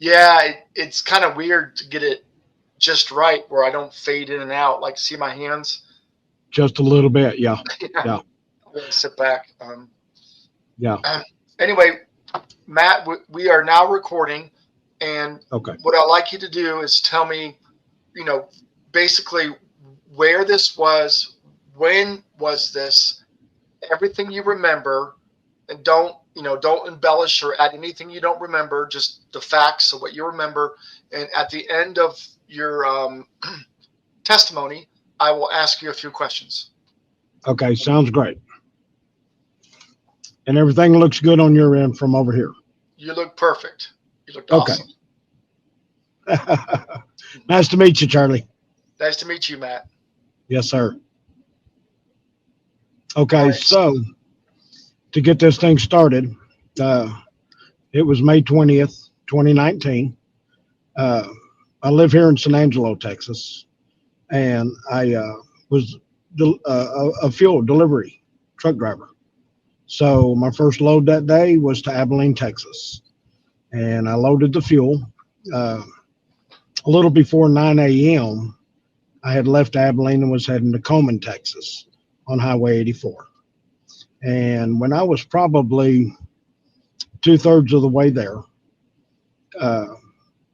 Yeah, it's kind of weird to get it just right where I don't fade in and out. Like, see my hands? Just a little bit. Yeah. Yeah, Yeah. I'm gonna sit back. Yeah. Anyway, Matt, we are now recording, and Okay. what I'd like you to do is tell me, you know, basically where this was, when was this, everything you remember, and don't embellish or add anything you don't remember, just the facts of what you remember. And at the end of your testimony, I will ask you a few questions. Okay. Sounds great. And everything looks good on your end from over here. You look perfect. You looked Okay. awesome. Nice to meet you, Charlie. Nice to meet you, Matt. Yes, sir. All Okay. right. So to get this thing started, uh, it was May 20th, 2019. Uh, I live here in San Angelo, Texas, and I was a fuel delivery truck driver. So my first load that day was to Abilene, Texas, and I loaded the fuel. Uh, a little before 9 a.m., I had left Abilene and was heading to Coleman, Texas, on Highway 84. And when I was probably two-thirds of the way there, uh,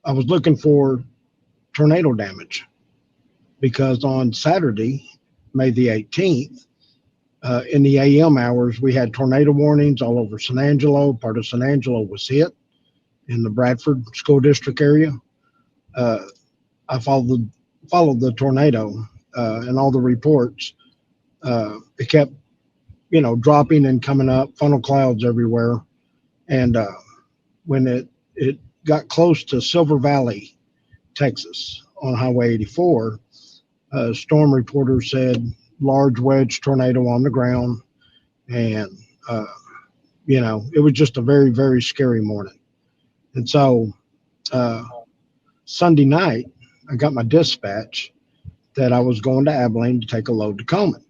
I was looking for tornado damage because on Saturday, May the 18th, in the AM hours, we had tornado warnings all over San Angelo. Part of San Angelo was hit in the Bradford School District area. Uh, I followed the tornado and all the reports. It kept, dropping and coming up, funnel clouds everywhere. And when it got close to Silver Valley, Texas, on Highway 84, storm reporter said large wedge tornado on the ground, and uh, it was just a very very scary morning. And so uh, Sunday night, I got my dispatch that I was going to Abilene to take a load to Coleman,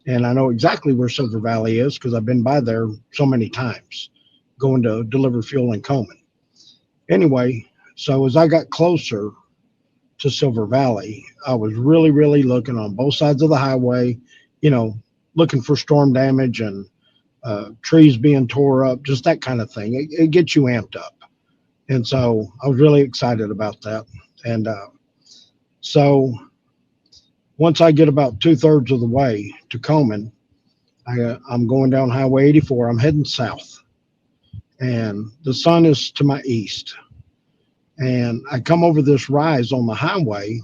and I know exactly where Silver Valley is because I've been by there so many times, going to deliver fuel in Coleman. Anyway, so as I got closer to Silver Valley, I was really, really looking on both sides of the highway, you know, looking for storm damage and trees being tore up, just that kind of thing. It gets you amped up. And so I was really excited about that. And so once I get about two-thirds of the way to Coleman, I'm going down Highway 84. I'm heading south, and the sun is to my east. And I come over this rise on the highway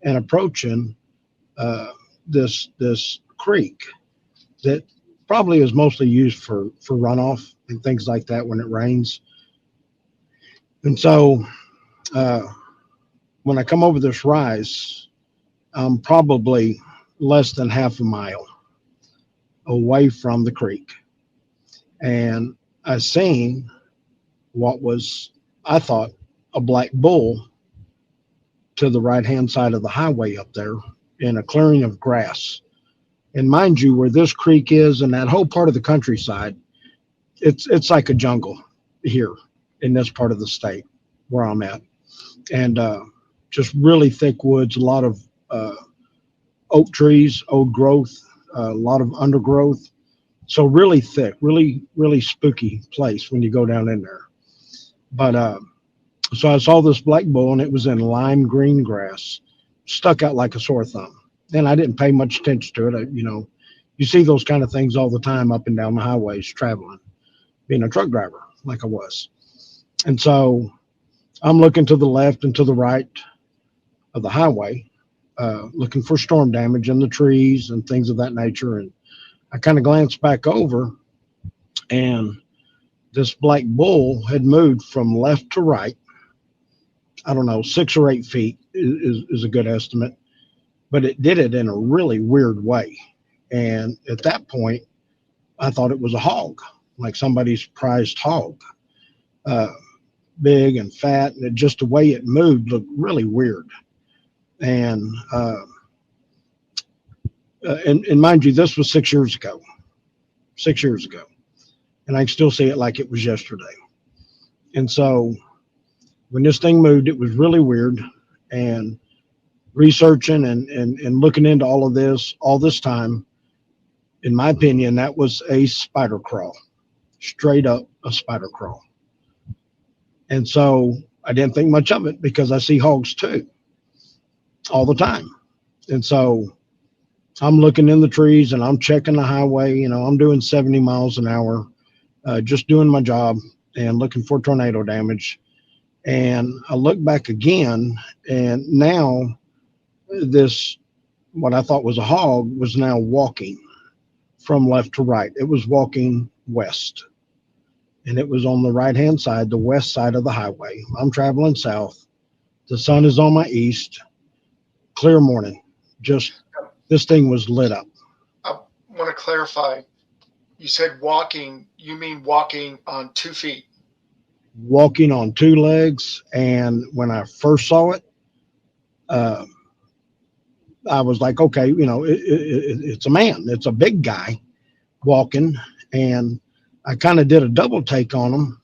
and approaching uh, this creek that probably is mostly used for runoff and things like that when it rains. And so uh, when I come over this rise, I'm probably less than half a mile away from the creek, and I seen what was, I thought, a black bull to the right hand side of the highway up there in a clearing of grass. And mind you, where this creek is and that whole part of the countryside, it's like a jungle here in this part of the state where I'm at, and just really thick woods, a lot of oak trees, old growth, a lot of undergrowth. So really thick, really really spooky place when you go down in there. But so I saw this black bull, and it was in lime green grass, stuck out like a sore thumb. And I didn't pay much attention to it. You see those kind of things all the time up and down the highways traveling, being a truck driver like I was. And so I'm looking to the left and to the right of the highway, looking for storm damage in the trees and things of that nature. And I kind of glanced back over, and this black bull had moved from left to right. I don't know, 6 or 8 feet is a good estimate, but it did it in a really weird way. And at that point, I thought it was a hog, like somebody's prized hog, uh, big and fat, and just the way it moved looked really weird. And and mind you, this was 6 years ago, 6 years ago, and I can still see it like it was yesterday. And so When this thing moved, it was really weird. And researching and looking into all this time, in my opinion, that was a spider crawl, straight up a spider crawl. And so I didn't think much of it because I see hogs too all the time. And so I'm looking in the trees and I'm checking the highway. I'm doing 70 miles an hour, just doing my job and looking for tornado damage. And I look back again, and now this, what I thought was a hog, was now walking from left to right. It was walking west, and it was on the right hand side, the west side of the highway. I'm traveling south. The sun is on my east, clear morning. Just this thing was lit up. I want to clarify. You said walking. You mean walking on 2 feet? Walking on two legs. And when I first saw it, uh, I was like, okay, it's a man. It's a big guy walking. And I kind of did a double take on him.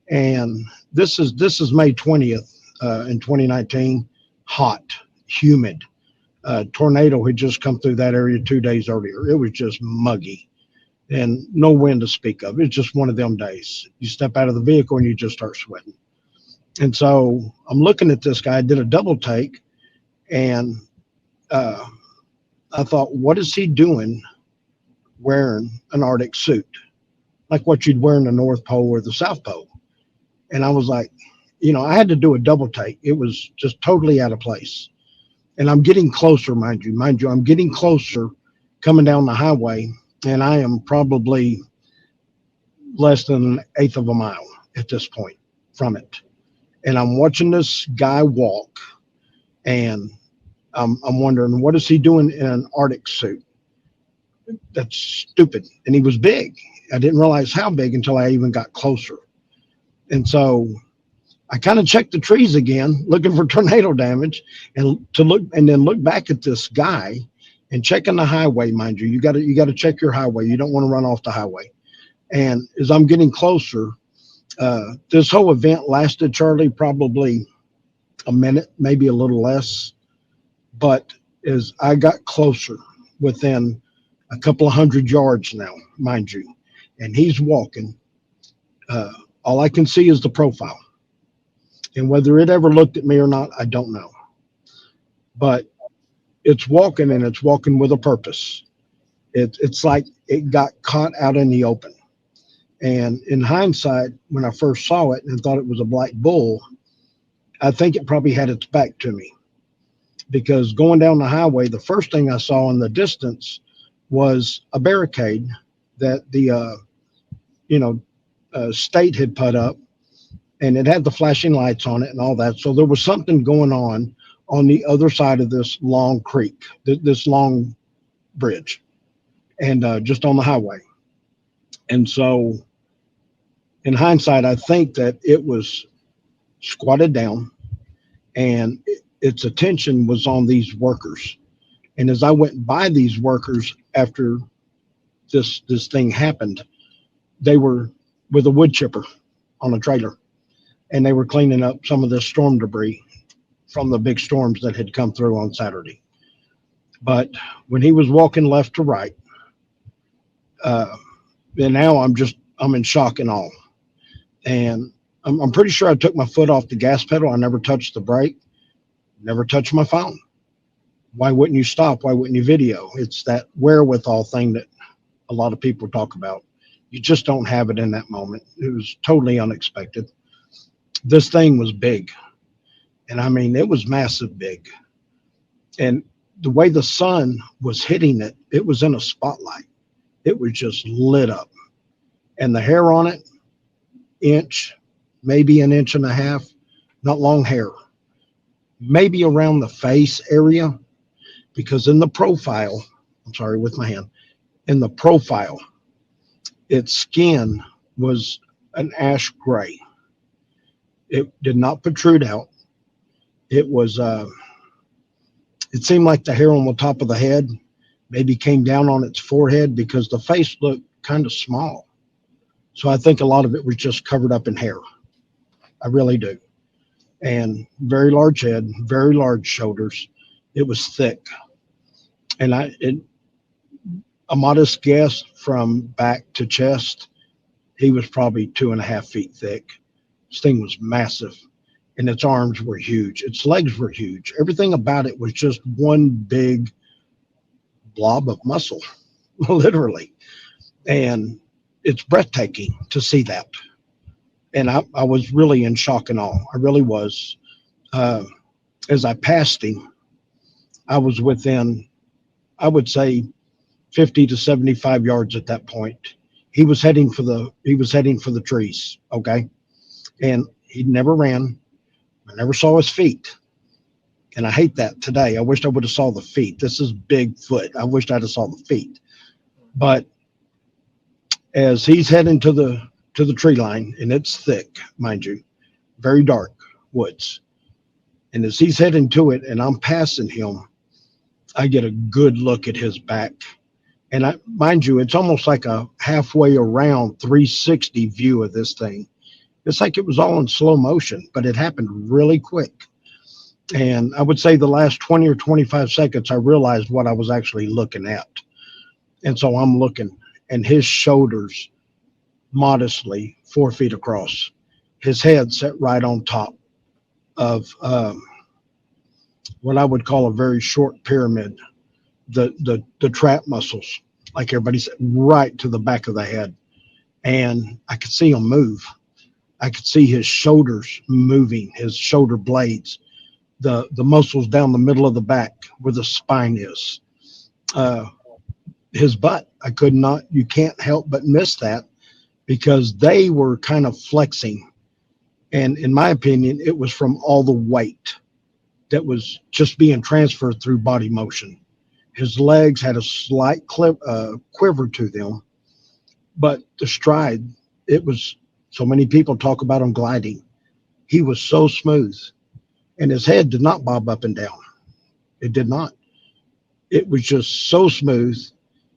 And this is May 20th in 2019. Hot, humid. Tornado had just come through that area 2 days earlier. It was just muggy and no wind to speak of. It's just one of them days. You step out of the vehicle and you just start sweating. And so I'm looking at this guy. I did a double take, and uh, I thought, what is he doing wearing an Arctic suit, like what you'd wear in the North Pole or the South Pole? And I was like, I had to do a double take. It was just totally out of place. And I'm getting closer, mind you. I'm getting closer coming down the highway, and I am probably less than an eighth of a mile at this point from it. And I'm watching this guy walk, and I'm wondering, what is he doing in an Arctic suit? That's stupid. And he was big. I didn't realize how big until I even got closer. And so I kind of checked the trees again, looking for tornado damage, and then look back at this guy and checking the highway. Mind you, you got to check your highway. You don't want to run off the highway. And as I'm getting closer, this whole event lasted, Charlie, probably a minute, maybe a little less. But as I got closer, within a couple of 100 yards now, mind you, and he's walking, uh, all I can see is the profile. And whether it ever looked at me or not, I don't know. But it's walking, and it's walking with a purpose. It's like it got caught out in the open. And in hindsight, when I first saw it and thought it was a black bull, I think it probably had its back to me, because going down the highway, the first thing I saw in the distance was a barricade that the you know state had put up, and it had the flashing lights on it and all that. So there was something going on the other side of this long creek, this long bridge, and just on the highway. And so, in hindsight, I think that it was squatted down, and its attention was on these workers. And as I went by these workers after this thing happened, they were with a wood chipper on a trailer, and they were cleaning up some of the storm debris from the big storms that had come through on Saturday. But when he was walking left to right, uh, and now I'm in shock and awe. And I'm pretty sure I took my foot off the gas pedal. I never touched the brake, never touched my phone. Why wouldn't you stop? Why wouldn't you video? It's that wherewithal thing that a lot of people talk about. You just don't have it in that moment. It was totally unexpected. This thing was big. And I mean, it was massive big. And the way the sun was hitting it, it was in a spotlight. It was just lit up. And the hair on it, inch, maybe an inch and a half, not long hair, maybe around the face area, because in the profile, I'm sorry, with my hand, in the profile, its skin was an ash gray. It did not protrude out. It was, it seemed like the hair on the top of the head maybe came down on its forehead, because the face looked kind of small. So I think a lot of it was just covered up in hair. I really do. and very large head, very large shoulders. It was thick, and a modest guess from back to chest, he was probably 2.5 feet thick. This thing was massive, and its arms were huge. Its legs were huge. Everything about it was just one big blob of muscle, literally. And it's breathtaking to see that. And I was really in shock and awe. I really was. Uh, as I passed him, I was within, I would say, 50 to 75 yards at that point. He was heading for the trees. Okay. And he never ran. I never saw his feet. And I hate that today. I wished I would have saw the feet. This is Bigfoot. I wished I'd have saw the feet. But as he's heading to the tree line, and it's thick, mind you, very dark woods. And as he's heading to it and I'm passing him, I get a good look at his back. And mind you, it's almost like a halfway around 360 view of this thing. It's like it was all in slow motion, but it happened really quick. And I would say the last 20 or 25 seconds, I realized what I was actually looking at. And so I'm looking, and his shoulders modestly 4 feet across. His head set right on top of what I would call a very short pyramid. The trap muscles, like everybody said, right to the back of the head, and I could see him move. I could see his shoulders moving, his shoulder blades, the muscles down the middle of the back where the spine is. Uh, his butt, I could not. You can't help but miss that because they were kind of flexing, and in my opinion, it was from all the weight that was just being transferred through body motion. His legs had a slight quiver to them, but the stride, it was, so many people talk about him gliding. He was so smooth, and his head did not bob up and down. It did not. It was just so smooth.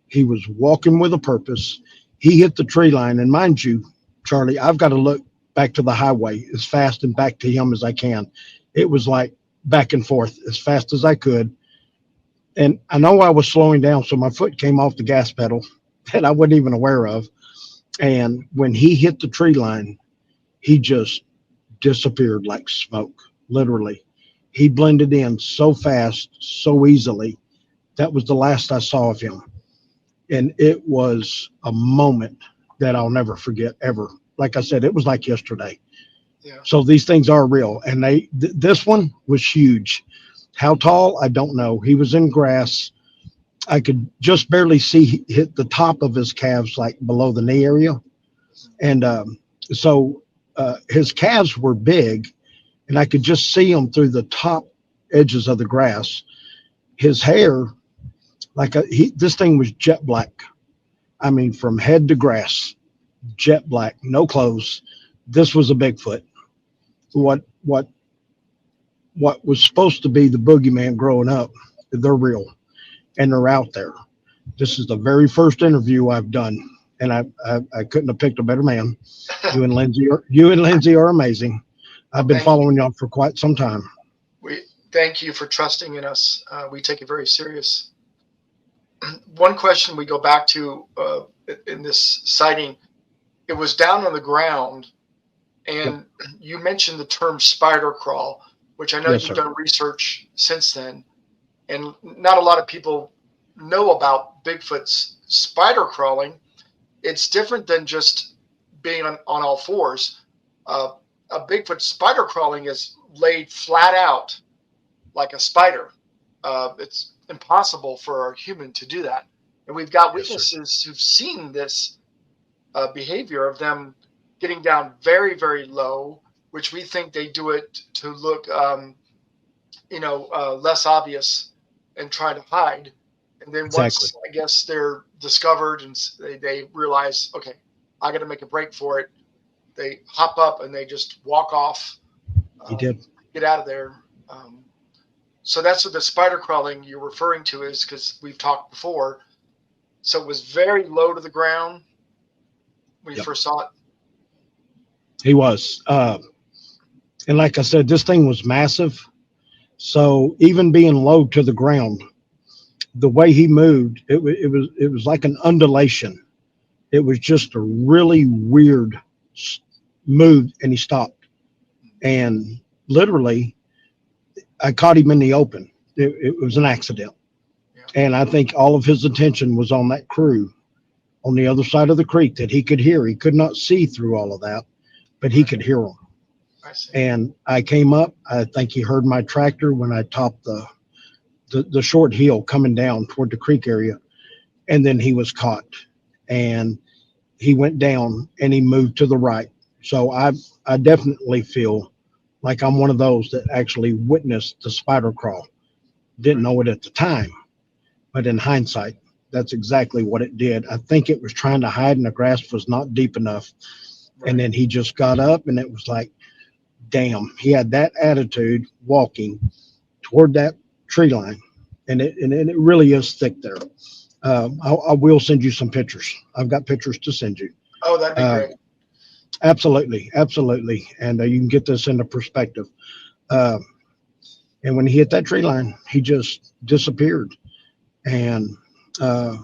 He was walking with a purpose. He hit the tree line, and mind you, Charlie, I've got to look back to the highway as fast and back to him as I can. It was like back and forth as fast as I could. And I know I was slowing down, so my foot came off the gas pedal that I wasn't even aware of. And when he hit the tree line, he just disappeared like smoke, literally. He blended in so fast, so easily. That was the last I saw of him. And it was a moment that I'll never forget ever. Like I said, it was like yesterday. Yeah. So these things are real. And this one was huge. How tall? I don't know. He was in grass. I could just barely see hit the top of his calves, like below the knee area. And so his calves were big, and I could just see him through the top edges of the grass. His hair, this thing was jet black. I mean, from head to grass, jet black, no clothes. This was a Bigfoot. What what was supposed to be the boogeyman growing up, they're real and they're out there. This is the very first interview I've done, and I couldn't have picked a better man. You and Lindsay are amazing. Well, I've been following y'all for quite some time. we thank you for trusting in us. We take it very serious. One question we go back to in this sighting, it was down on the ground, Yep. and you mentioned the term spider crawl, which I know Yes, you've sir. done research since then, and not a lot of people know about Bigfoot's spider crawling. It's different than just being on all fours. Uh, a Bigfoot spider crawling is laid flat out like a spider. It's impossible for a human to do that. And we've got Yes, sir. witnesses who've seen this behavior of them getting down very, very low, which we think they do it to look, less obvious and try to hide. And then Exactly. once I guess they're discovered and they realize, okay, I got to make a break for it. They hop up and they just walk off, He did. get out of there. Um, so that's what the spider crawling you're referring to is, because we've talked before. So it was very low to the ground when you Yep. first saw it. He was. And like I said, this thing was massive. So even being low to the ground, the way he moved, it was like an undulation. It was just a really weird move, and he stopped. And literally, I caught him in the open. It was an accident, Yeah, and I think all of his attention was on that crew on the other side of the creek that he could hear. He could not see through all of that, but he right. could hear them. I see. And I came up. I think he heard my tractor when I topped the short hill coming down toward the creek area, and then he was caught. And he went down and he moved to the right. So I definitely feel like I'm one of those that actually witnessed the spider crawl. Didn't Right, know it at the time, but in hindsight, that's exactly what it did. I think it was trying to hide and the grass was not deep enough. And right. then he just got up and it was like, damn, he had that attitude walking toward that tree line. And it really is thick there. I will send you some pictures. I've got pictures to send you. Oh, that'd be Uh, great. Absolutely, absolutely, and you can get this into perspective. Uh, and when he hit that tree line, he just disappeared. And uh,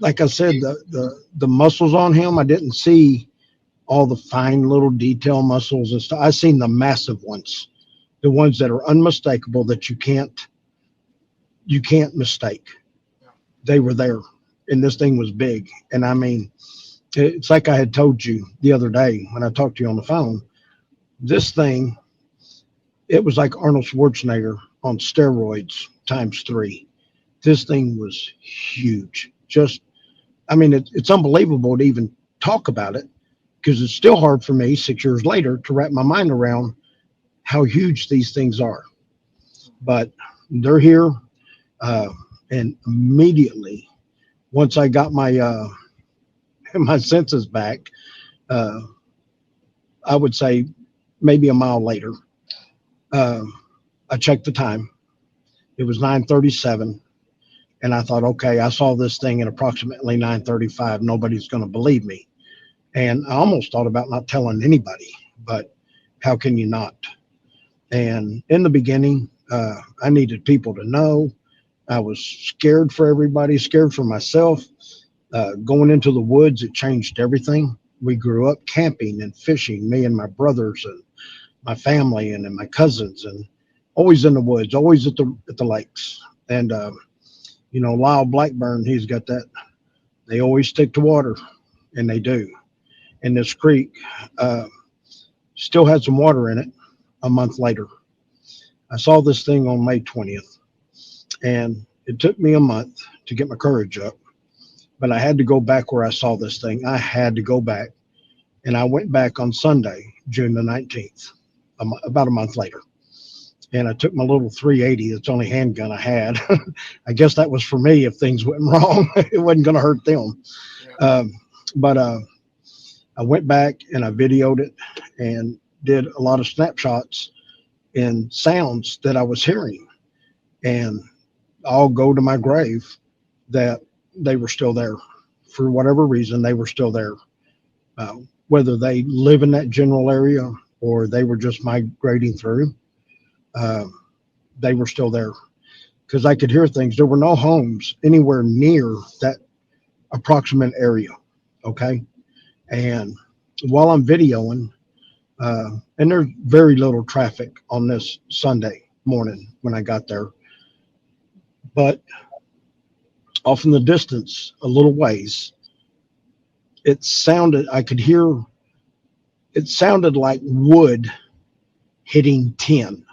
like I said, the muscles on him, I didn't see all the fine little detail muscles and stuff. I seen the massive ones, the ones that are unmistakable that you can't mistake. Yeah. They were there, and this thing was big. And I mean, it's like I had told you the other day when I talked to you on the phone. This thing, it was like Arnold Schwarzenegger on steroids times three. This thing was huge. Just, I mean, it's unbelievable to even talk about it because it's still hard for me 6 years later to wrap my mind around how huge these things are. But they're here, uh, and immediately once I got my my senses back, uh, I would say maybe a mile later, uh, I checked the time. It was 9:37. And I thought, okay, I saw this thing at approximately 9:35. Nobody's going to believe me. And I almost thought about not telling anybody, but how can you not? And in the beginning, I needed people to know. I was scared for everybody, scared for myself. Going into the woods, it changed everything. We grew up camping and fishing, me and my brothers and my family and my cousins, and always in the woods, always at the lakes. And Lyle Blackburn, he's got that. They always stick to water, and they do. And this creek uh, still had some water in it a month later. I saw this thing on May 20th, and it took me a month to get my courage up, but I had to go back where I saw this thing. I had to go back, and I went back on Sunday, June the 19th, about a month later. And I took my little 380, it's the only handgun I had. I guess that was for me if things went wrong. It wasn't going to hurt them. Yeah. Um, but I went back and I videoed it and did a lot of snapshots and sounds that I was hearing. And I'll go to my grave that they were still there. For whatever reason, they were still there. Uh, whether they live in that general area or they were just migrating through, uh, they were still there because I could hear things. There were no homes anywhere near that approximate area. Okay. And while I'm videoing, and there's very little traffic on this Sunday morning when I got there. But off in the distance, a little ways, I could hear, it sounded like wood hitting tin.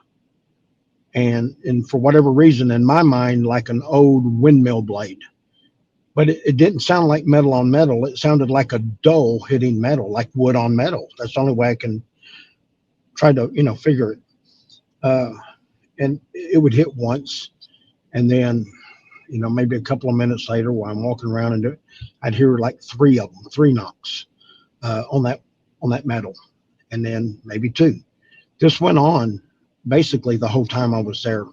And for whatever reason, in my mind, like an old windmill blade. But it didn't sound like metal on metal. It sounded like a dull hitting metal, like wood on metal. That's the only way I can try to, figure it. Uh, and it would hit once, and then maybe a couple of minutes later while I'm walking around I'd hear like three of them, three knocks on that metal, and then maybe two. This went on basically the whole time I was there.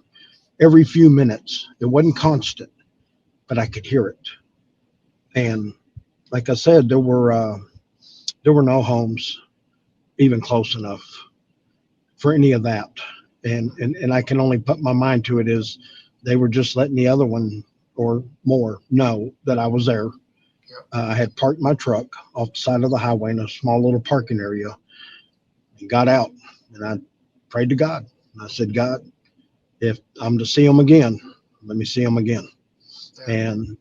Every few minutes, it wasn't constant, but I could hear it. And like I said, there were no homes. even close enough for any of that. And I can only put my mind to it is they were just letting the other one or more know that I was there. Yep. I had parked my truck off the side of the highway in a small little parking area and got out, and I prayed to God. And I said, God, if I'm to see them again, let me see them again. Yeah. And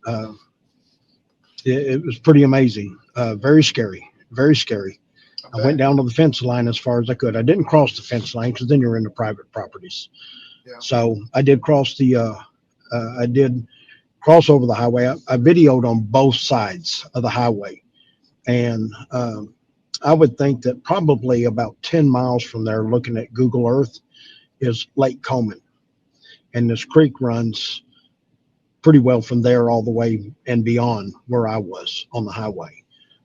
it was pretty amazing. Very scary, very scary. I went down to the fence line as far as I could. I didn't cross the fence line because then you're into private properties. Yeah. So I did cross I did cross over the highway. I videoed on both sides of the highway. And I would think that probably about 10 miles from there, looking at Google Earth, is Lake Coman. And this creek runs pretty well from there all the way and beyond where I was on the highway.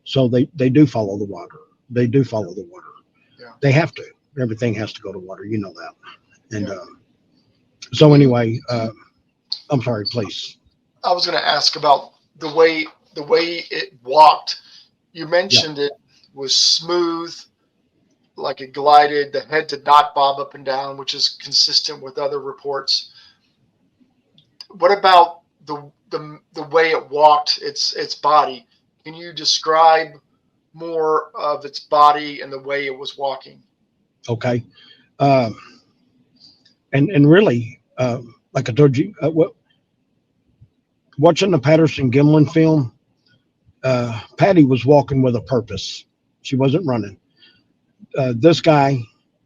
So they do follow the water. They do follow the water. Yeah. They have to. Everything has to go to water. You know that. And Yeah. so anyway, I'm sorry, please. I was going to ask about the way it walked. You mentioned it was smooth, like it glided. The head did not bob up and down, which is consistent with other reports. What about the way it walked, its body? Can you describe more of its body and the way it was walking? Okay. Uh, and really, like I told you, watching the Patterson Gimlin film, Patty was walking with a purpose. She wasn't running. This guy,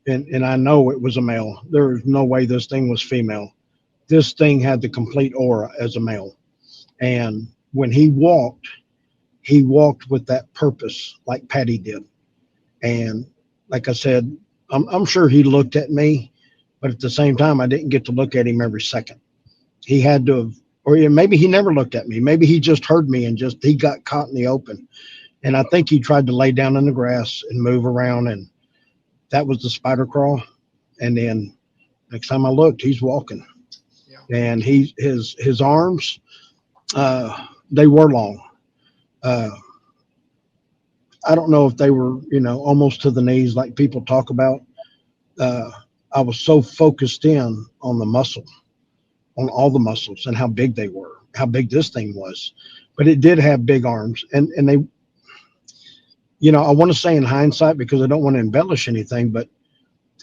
and I know it was a male. There was no way this thing was female. This thing had the complete aura as a male. And when he walked with that purpose like Patty did. And like I said, I'm sure he looked at me, but at the same time, I didn't get to look at him every second. He had to have, or yeah, maybe he never looked at me. Maybe he just heard me and he got caught in the open. And I think he tried to lay down in the grass and move around, and that was the spider crawl. And then next time I looked, he's walking, Yeah. and his arms, they were long. Uh, I don't know if they were, almost to the knees like people talk about. Uh, I was so focused in on the muscle, on all the muscles and how big they were, how big this thing was. But it did have big arms, and they, I want to say in hindsight because I don't want to embellish anything, but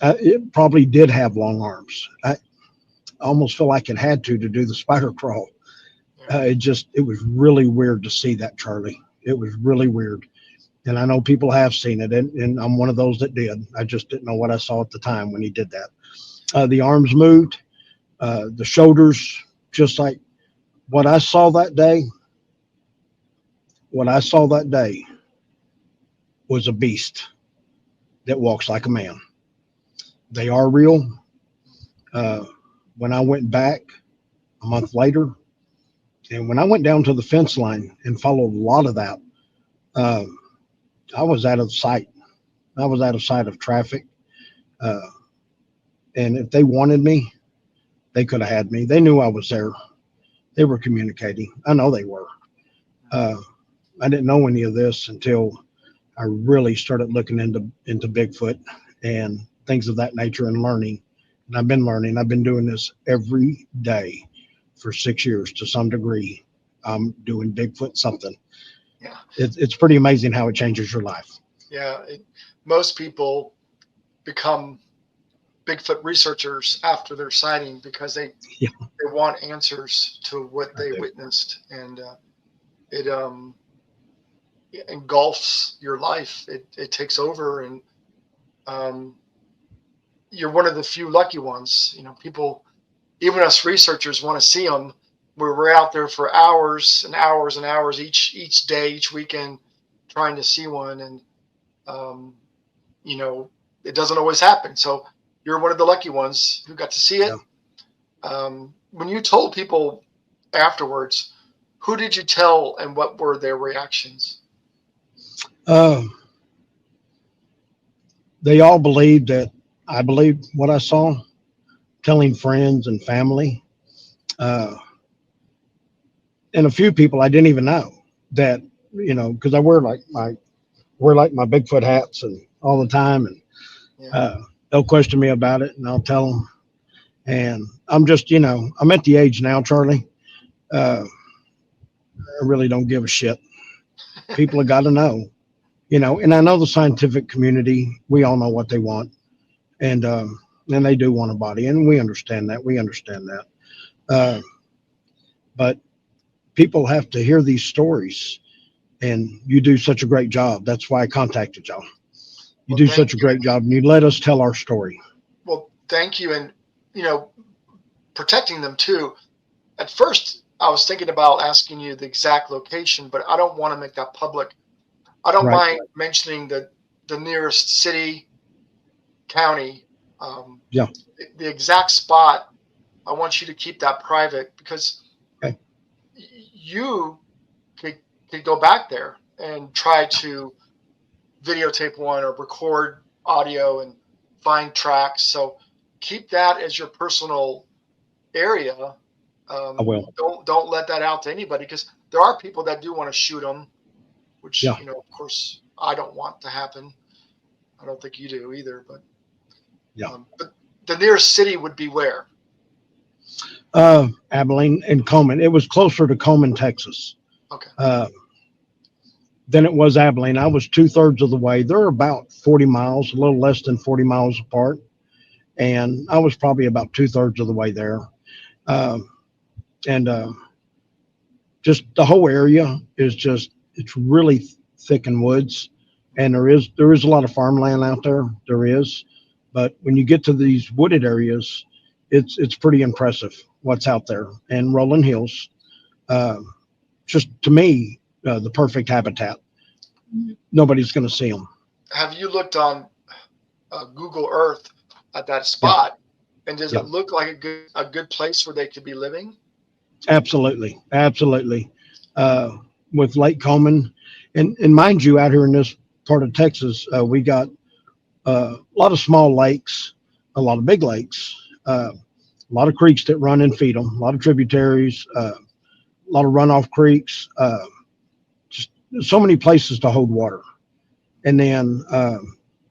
it probably did have long arms. I almost feel like it had to do the spider crawl. Yeah. It was really weird to see that, Charlie. It was really weird. And I know people have seen it, and I'm one of those that did. I just didn't know what I saw at the time when he did that. The arms moved, the shoulders, just like what I saw that day. What I saw that day was a beast that walks like a man. They are real. Uh, when I went back a month later, and when I went down to the fence line and followed a lot of that, uh, I was out of sight. I was out of sight of traffic. Uh, and if they wanted me, they could have had me. They knew I was there. They were communicating. I know they were. Uh, I didn't know any of this until I really started looking into Bigfoot and things of that nature and learning. And I've been learning. I've been doing this every day for 6 years to some degree. I'm doing Bigfoot something. Yeah. It's pretty amazing how it changes your life. Yeah. Most people become Bigfoot researchers after their sighting because they want answers to what they witnessed, and it engulfs your life. It takes over, and you're one of the few lucky ones. People, even us researchers, want to see them. We're out there for hours and hours and hours each day, each weekend, trying to see one, and um, it doesn't always happen. So you're one of the lucky ones who got to see it. When you told people afterwards, who did you tell, and what were their reactions? They all believed that I believed what I saw, telling friends and family. Uh, and a few people I didn't even know that, because I wear like my Bigfoot hats and all the time, and Yeah. they'll question me about it, and I'll tell them. And I'm just, I'm at the age now, Charlie. I really don't give a shit. People have got to know, and I know the scientific community. We all know what they want, and they do want a body, and we understand that. We understand that. Uh, but people have to hear these stories, and you do such a great job. That's why I contacted y'all. You Well, do thank such a you. great job, and you let us tell our story. Well, thank you. And, you know, protecting them too. At first, I was thinking about asking you the exact location, but I don't want to make that public. I don't Right. mind mentioning the nearest city, county, um, Yeah. the exact spot. I want you to keep that private because Okay. you could, could go back there and try to videotape one or record audio and find tracks. So keep that as your personal area. I will. Don't let that out to anybody because there are people that do want to shoot them, which Yeah. of course, I don't want to happen. I don't think you do either. Yeah. But the nearest city would be where? Abilene and Coleman. It was closer to Coleman, Texas, Okay. than it was Abilene. I was 2/3 of the way. They're about 40 miles, a little less than 40 miles apart, and I was probably about 2/3 of the way there. Um, and just the whole area is it's really thick in woods, and there is a lot of farmland out there. There is, but when you get to these wooded areas, it's pretty impressive what's out there. And rolling hills, uh, just to me, the perfect habitat. Nobody's going to see them. Have you looked on Google Earth at that Yeah, spot? And does yeah, it look like a good place where they could be living? absolutely, absolutely. Uh, with Lake Coleman, and mind you, out here in this part of Texas, we got a lot of small lakes, a lot of big lakes, a lot of creeks that run and feed them, a lot of tributaries, a lot of runoff creeks, just so many places to hold water. And then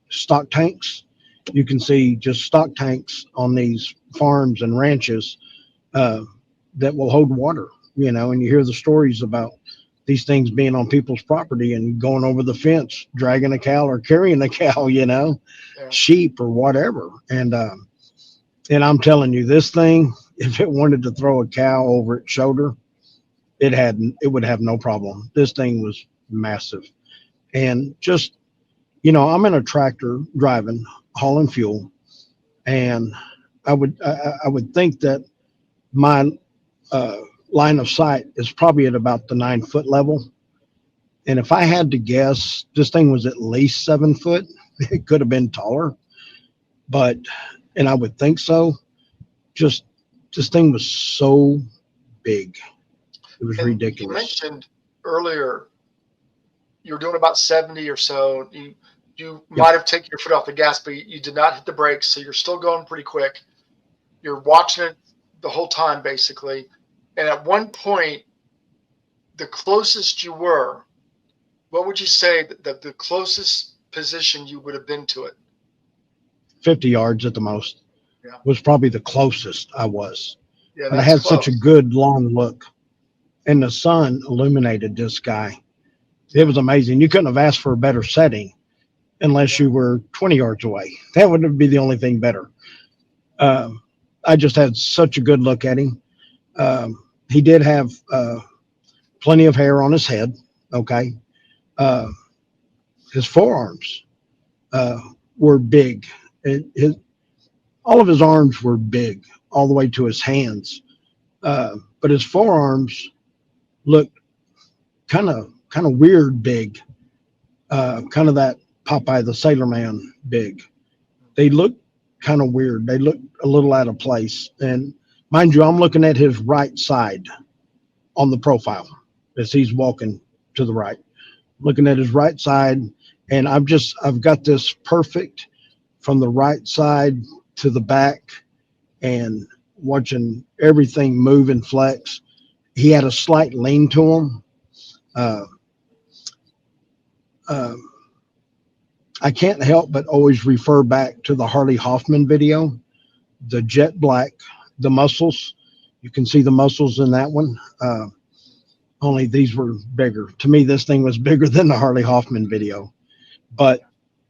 stock tanks. You can see just stock tanks on these farms and ranches uh, that will hold water, and you hear the stories about these things being on people's property and going over the fence, dragging a cow or carrying a cow, Yeah. sheep or whatever. And I'm telling you, this thing, if it wanted to throw a cow over its shoulder, it would have no problem. This thing was massive. And just, I'm in a tractor driving, hauling fuel, and I would think that my uh, line of sight is probably at about the 9 foot level. And if I had to guess, this thing was at least 7 foot. It could have been taller, but and I would think so. Just this thing was so big. It was And you ridiculous. mentioned earlier you were doing about 70 or so. You Yep. might have taken your foot off the gas, but you did not hit the brakes, so you're still going pretty quick. You're watching it the whole time, basically. And at one point, the closest you were, what would you say that the closest position you would have been to it? 50 yards at the most Yeah. was probably the closest I was. Yeah, But I that's had such a close. good long look, and the sun illuminated this sky. It Yeah. was amazing. You couldn't have asked for a better setting unless Yeah. you were 20 yards away. That would be the only thing better. Um, I just had such a good look at him. He did have plenty of hair on his head. Okay. Uh, his forearms uh, were big. All of his arms were big, all the way to his hands. But his forearms looked kind of weird big, kind of that Popeye the Sailor Man big. They looked kind of weird. They looked a little out of place. And mind you, I'm looking at his right side on the profile as he's walking to the right, looking at his right side. And I've got this perfect from the right side to the back and watching everything move and flex. He had a slight lean to him. Uh, uh, I can't help but always refer back to the Harley Hoffman video, the jet black, the muscles. You can see the muscles in that one. Only these were bigger. To me, this thing was bigger than the Harley Hoffman video, but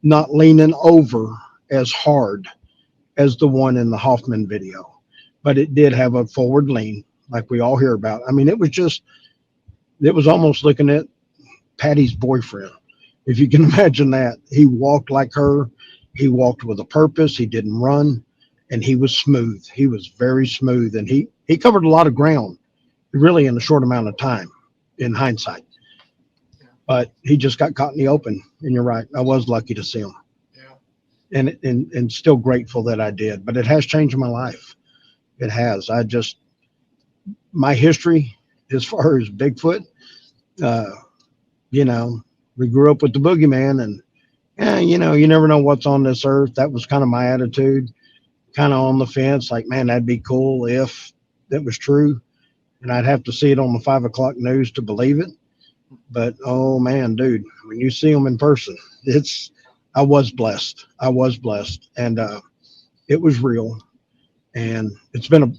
not leaning over as hard as the one in the Hoffman video. But it did have a forward lean, like we all hear about. I mean, it was almost looking at Patty's boyfriend. If you can imagine that, he walked like her. He walked with a purpose. He didn't run, and he was smooth. He was very smooth, and he covered a lot of ground, really in a short amount of time, in hindsight. Yeah. But he just got caught in the open. And you're right, I was lucky to see him, Yeah. and still grateful that I did. But it has changed my life. It has. My history as far as Bigfoot. Uh, you know, we grew up with the boogeyman, and you never know what's on this earth. That was kind of my attitude, kind of on the fence, like, man, that'd be cool if that was true. And I'd have to see it on the 5 o'clock news to believe it. But oh man, dude, when you see them in person, I was blessed. I was blessed. And it was real. And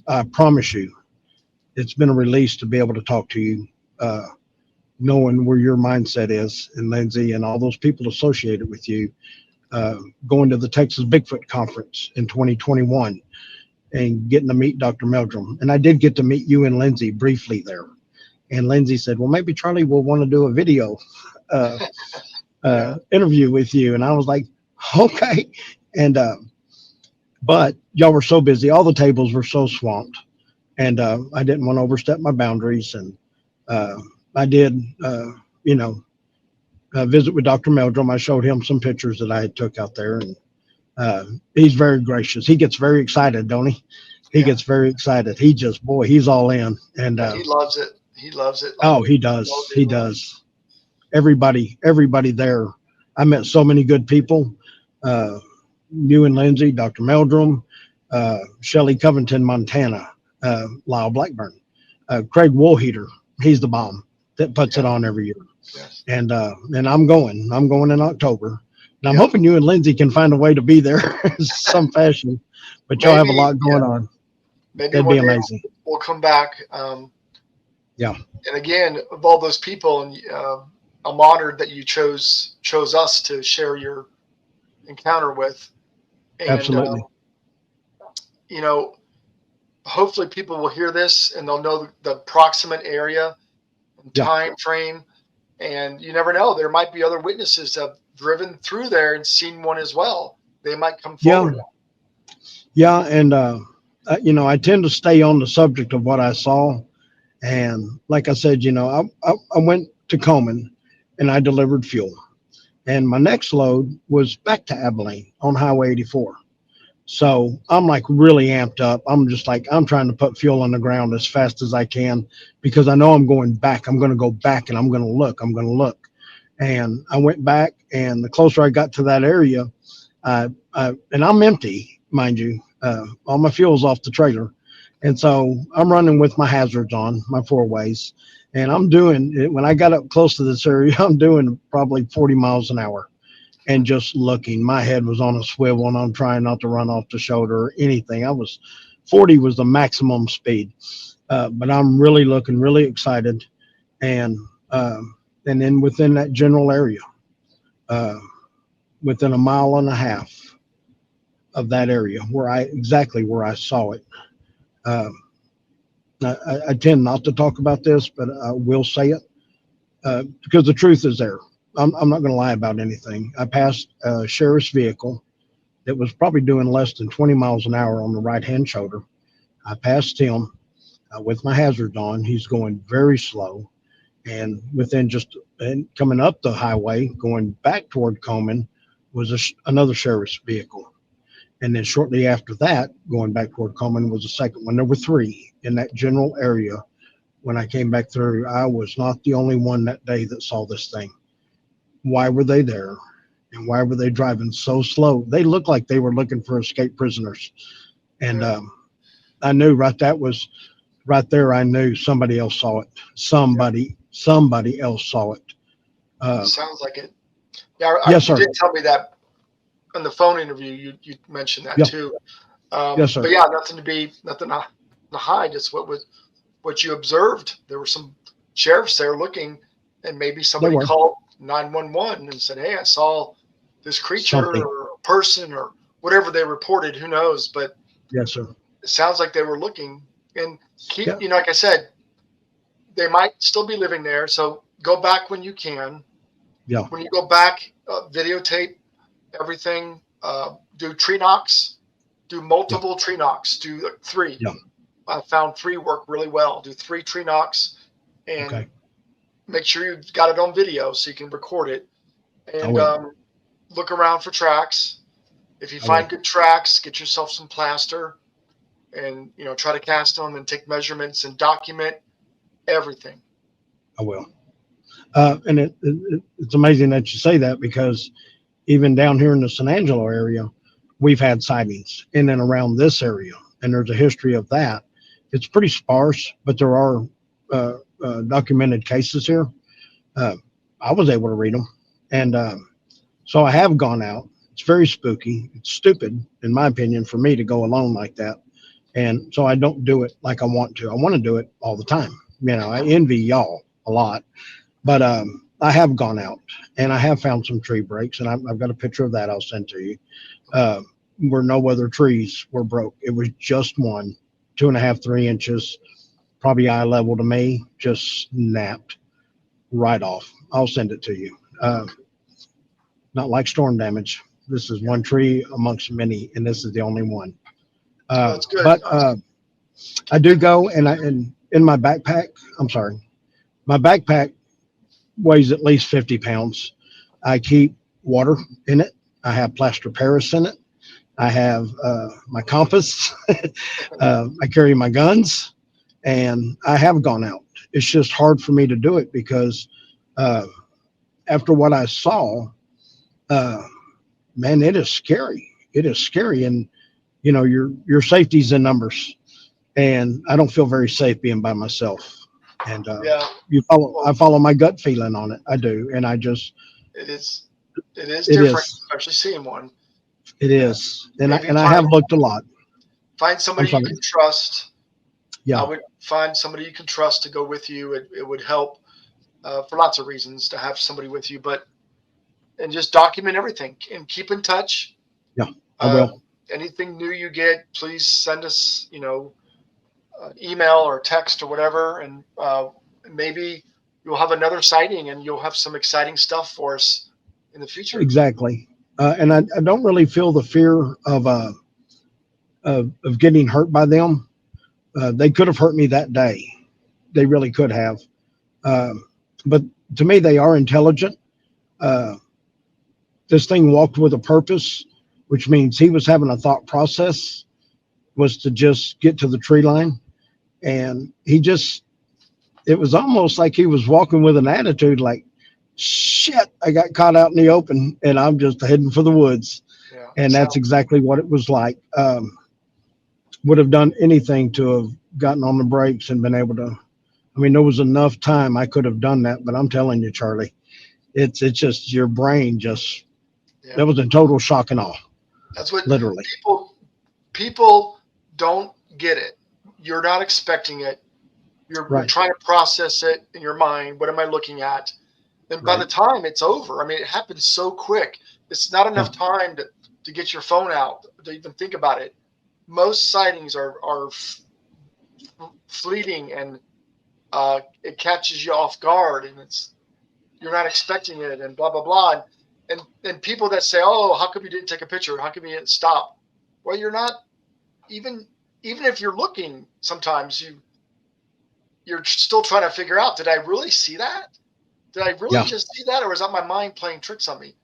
I promise you, it's been a release to be able to talk to you, knowing where your mindset is, and Lindsay and all those people associated with you, going to the Texas Bigfoot Conference in 2021 and getting to meet Dr. Meldrum. And I did get to meet you and Lindsay briefly there. And Lindsay said, well, maybe Charlie will want to do a video uh, Yeah. interview with you. And I was like, okay. And, but y'all were so busy. All the tables were so swamped. And I didn't want to overstep my boundaries. And uh, I did, you know, visit with Dr. Meldrum. I showed him some pictures that I had took out there, and he's very gracious. He gets very excited, don't he? He Yeah. gets very excited. He just, boy, he's all in. And And he loves it. He loves it like oh, he we all does. He do. does. Everybody there. I met so many good people. Uh, you and Lindsay, Dr. Meldrum, Shelly Covington, Montana, Lyle Blackburn, Craig Woolheater. He's the bomb that puts it Yeah. on every year. Yes. And I'm going. I'm going in October. And I'm Yep. hoping you and Lindsay can find a way to be there in some fashion. But y'all have a Maybe. lot Yeah. going on. Maybe That'd be one day amazing. we'll come back. Yeah, And again, of all those people, and I'm honored that you chose us to share your encounter with. And absolutely. you know, hopefully people will hear this and they'll know the proximate area and Yeah, time frame. And you never know, there might be other witnesses that have driven through there and seen one as well. They might come yeah, forward. yeah. And I tend to stay on the subject of what I saw. And like I said, I went to Coleman and I delivered fuel. And my next load was back to Abilene on Highway 84. So I'm like really amped up. I'm just like, I'm trying to put fuel on the ground as fast as I can because I know I'm going back. I'm going to go back and I'm going to look. I'm going to look. And I went back, and the closer I got to that area, and I'm empty, mind you, all my fuel's off the trailer. And so I'm running with my hazards on, my four ways. And I'm doing it when I got up close to this area, I'm doing probably 40 miles an hour and just looking. My head was on a swivel and I'm trying not to run off the shoulder or anything. 40 was the maximum speed. But I'm really looking, really excited. And, and then within that general area, uh, within a mile and a half of that area exactly where I saw it. Um, I tend not to talk about this, but I will say it because the truth is there. I'm not going to lie about anything. I passed a sheriff's vehicle that was probably doing less than 20 miles an hour on the right hand shoulder. I passed him with my hazards on. He's going very slow. And within and coming up the highway, going back toward Coleman, was another sheriff's vehicle. And then shortly after that, going back toward Coleman, was the second one. There were three in that general area. When I came back through, I was not the only one that day that saw this thing. Why were they there? And why were they driving so slow? They looked like they were looking for escaped prisoners. And Yeah. I knew right there, I knew somebody else saw it. Somebody else saw it. Uh, Sounds like it. Yeah, yes, you sir. did tell me that on the phone interview, you mentioned that Yeah. too. Yes, sir. But yeah, nothing to hide. Just what you observed. There were some sheriffs there looking, and maybe They somebody were called 911 and said, "Hey, I saw this creature something. or a person or whatever they reported." Who knows? But Yes, sir. it sounds like they were looking and keep. Yeah. Like I said, they might still be living there. So go back when you can. Yeah. When you go back, videotape everything. Do tree knocks. Do Yeah. multiple tree knocks. Do like 3. Yeah. I found 3 work really well. Do 3 tree knocks and Okay. make sure you've got it on video so you can record it. I And will. look around for tracks. If you I will. find good tracks, get yourself some plaster and try to cast them and take measurements and document everything. I will. And it's amazing that you say that because even down here in the San Angelo area, we've had sightings in and around this area, and there's a history of that. It's pretty sparse, but there are documented cases here. Uh, I was able to read them, and so I have gone out. It's very spooky. It's stupid, in my opinion, for me to go alone like that, and so I don't do it like I want to. I want to do it all the time. I envy y'all a lot, but I have gone out and I have found some tree breaks, and I've got a picture of that I'll send to you. Uh, where no other trees were broke. It was just one, 2.5, 3 inches, probably eye level to me, just snapped right off. I'll send it to you. Not like storm damage. This is one tree amongst many, and this is the only one. That's good. But I do go and in my backpack. I'm sorry, my backpack weighs at least 50 pounds. I keep water in it. I have plaster Paris in it. I have my compass. I carry my guns, and I have gone out. It's just hard for me to do it because uh, after what I saw, uh, man, it is scary. It is scary, and your safety's in numbers, and I don't feel very safe being by myself. And Yeah. I Well, follow my gut feeling on it. I do, and it is. It is it different, is, especially seeing one. it And is, and maybe I have looked a lot. find I'm somebody you sorry. can trust. I Yeah, would find somebody you can trust to go with you. It would help for lots of reasons to have somebody with you, but and just document everything and keep in touch. yeah, I Uh, will. Anything new you get, please send us, email or text or whatever, and maybe you'll have another sighting and you'll have some exciting stuff for us in the future. Exactly. And I don't really feel the fear of getting hurt by them. They could have hurt me that day. They really could have. Um, but to me, they are intelligent. Uh, this thing walked with a purpose, which means he was having a thought process was to just get to the tree line. And it was almost like he was walking with an attitude like, shit, I got caught out in the open and I'm just heading for the woods. Yeah, And that's exactly what it was like. Would have done anything to have gotten on the brakes and been able to. I mean, there was enough time I could have done that, but I'm telling you, Charlie, it's just your brain just yeah. that was a total shock and awe, That's what literally. people don't get it. You're not expecting it. You're Right, trying to process it in your mind. What am I looking at? And by the right, time it's over, I mean, it happens so quick. It's not yeah, enough time to get your phone out to even think about it. Most sightings are fleeting and it catches you off guard and you're not expecting it and blah blah blah and people that say, oh, how come you didn't take a picture, how come you didn't stop? Well, you're not even even if you're looking, sometimes you're still trying to figure out, did I really see that? Did I really yeah, just see that, or is that my mind playing tricks on me?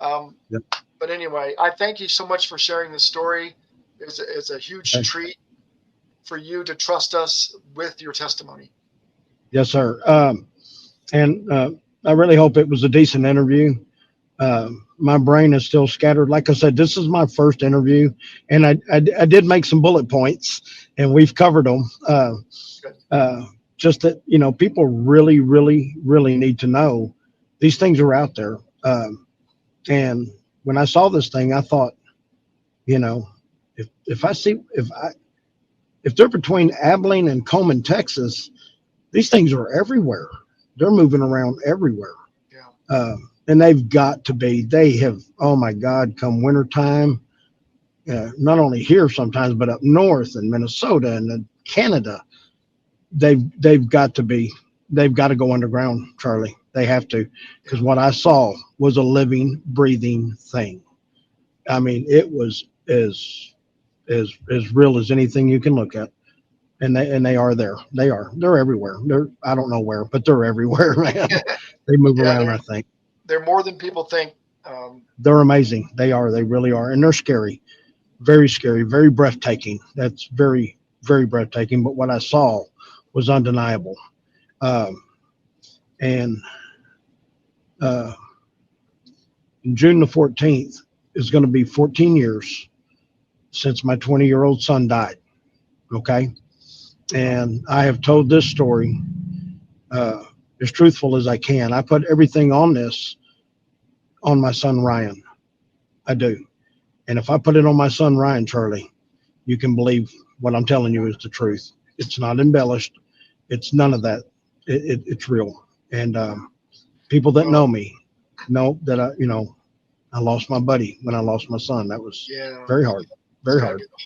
um, yep. but anyway, I thank you so much for sharing this story. It's a huge Okay. treat for you to trust us with your testimony. Yes, sir. And I really hope it was a decent interview. My brain is still scattered. Like I said, this is my first interview, and I did make some bullet points, and we've covered them. Good. Just that people really, really, really need to know these things are out there, and when I saw this thing, I thought, you know, if they're between Abilene and Coleman, Texas, these things are everywhere. They're moving around everywhere. Yeah. And they've got to be. They have. Oh my God! Come wintertime, not only here sometimes, but up north in Minnesota and in Canada, they've got to be. They've got to go underground, Charlie. They have to, because what I saw was a living, breathing thing. I mean, it was as real as anything you can look at. And they are there. They're everywhere. I don't know where, but they're everywhere, man. They move Yeah, around, I think. they're more than people think. They're amazing. They are. They really are. And they're scary, very breathtaking. That's very, very breathtaking. But what I saw was undeniable. Um, and uh, June the 14th is going to be 14 years since my 20-year-old son died. Okay. And I have told this story uh, as truthful as I can. I put everything on this on my son Ryan. I do. And if I put it on my son Ryan, Charlie, you can believe what I'm telling you is the truth. It's not embellished. It's none of that. It's real. And people that know Well, me know that I lost my buddy when I lost my son. That was yeah, very hard, it's very got to hard. be the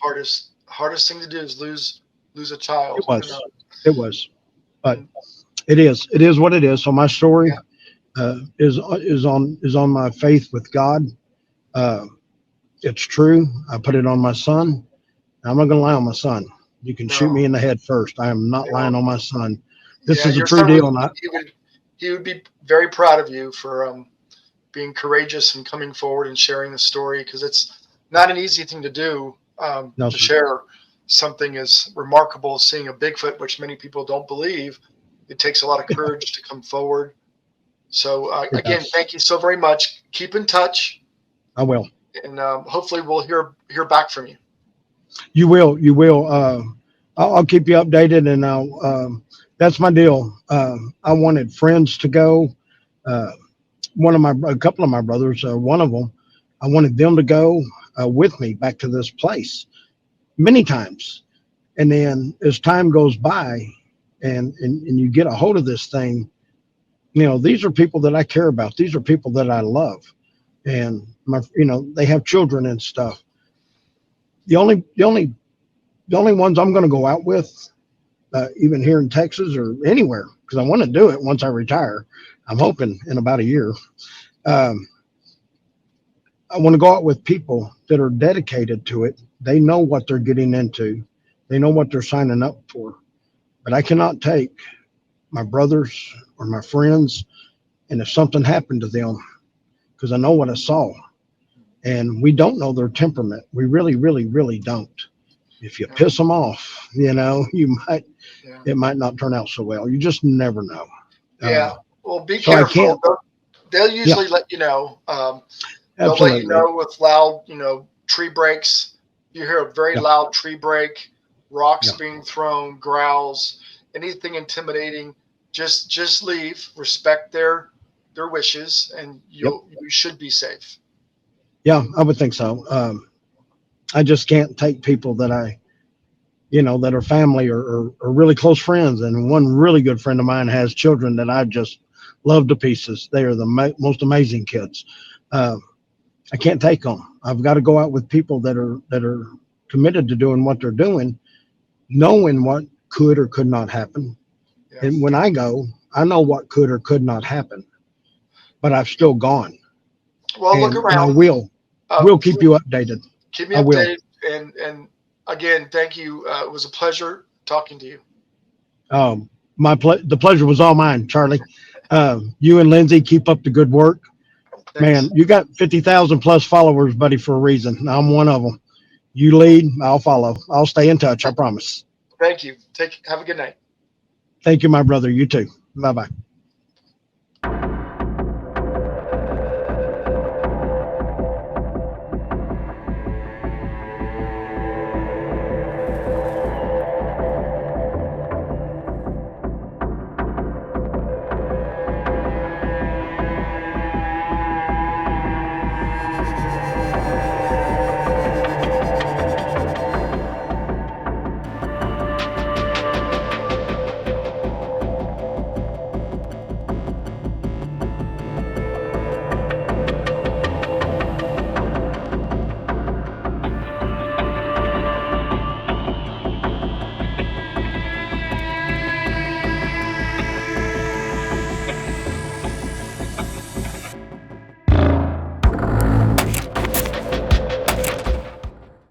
hardest thing to do is lose a child. It was, it was, but And it is what it is. So my story yeah, is on my faith with God. Uh, it's true. I put it on my son. I'm not going to lie on my son. You can shoot no, me in the head first. I am not you lying know, on my son. This yeah, is a your true son would deal. And I, he would be very proud of you for being courageous and coming forward and sharing the story because it's not an easy thing to do no, to sir. share something as remarkable as seeing a Bigfoot, which many people don't believe. It takes a lot of courage to come forward. So It again, does. thank you so very much. Keep in touch, I will. and hopefully we'll hear back from you. You will. You will. I'll keep you updated, and that's my deal. I wanted friends to go. Uh, a couple of my brothers, one of them, I wanted them to go with me back to this place many times. And then as time goes by, and you get a hold of this thing, these are people that I care about. These are people that I love, and they have children and stuff. The only the only the only ones I'm going to go out with, even here in Texas or anywhere, because I want to do it once I retire. I'm hoping in about a year. Um, I want to go out with people that are dedicated to it. They know what they're getting into. They know what they're signing up for. But I cannot take my brothers or my friends, and if something happened to them, because I know what I saw, and we don't know their temperament. We really, really, really don't. If you Yeah, piss them off, you might yeah, it might not turn out so well. You just never know. yeah. Well, be So I careful. can't. They'll Yeah, usually let you know. They'll let you absolutely. know with loud, tree breaks. You hear a very Yeah, loud tree break, rocks yeah, being thrown, growls, anything intimidating. Just leave. Respect their wishes, and yep, you should be safe. yeah. I would think so. I just can't take people that are family or really close friends. And one really good friend of mine has children that I just love to pieces. They are the most amazing kids. Uh, I can't take them. I've got to go out with people that are committed to doing what they're doing, knowing what could or could not happen. Yeah. And when I go, I know what could or could not happen, but I've still gone, Well, look and I around. will keep you updated. Keep me I will. updated, and again, thank you. It was a pleasure talking to you. The pleasure was all mine, Charlie. You and Lindsay keep up the good work, man. Thanks. You got 50,000 plus followers, buddy, for a reason. I'm one of them. You lead, I'll follow. I'll stay in touch. I promise. Thank you. Have a good night. Thank you, my brother. You too. Bye bye.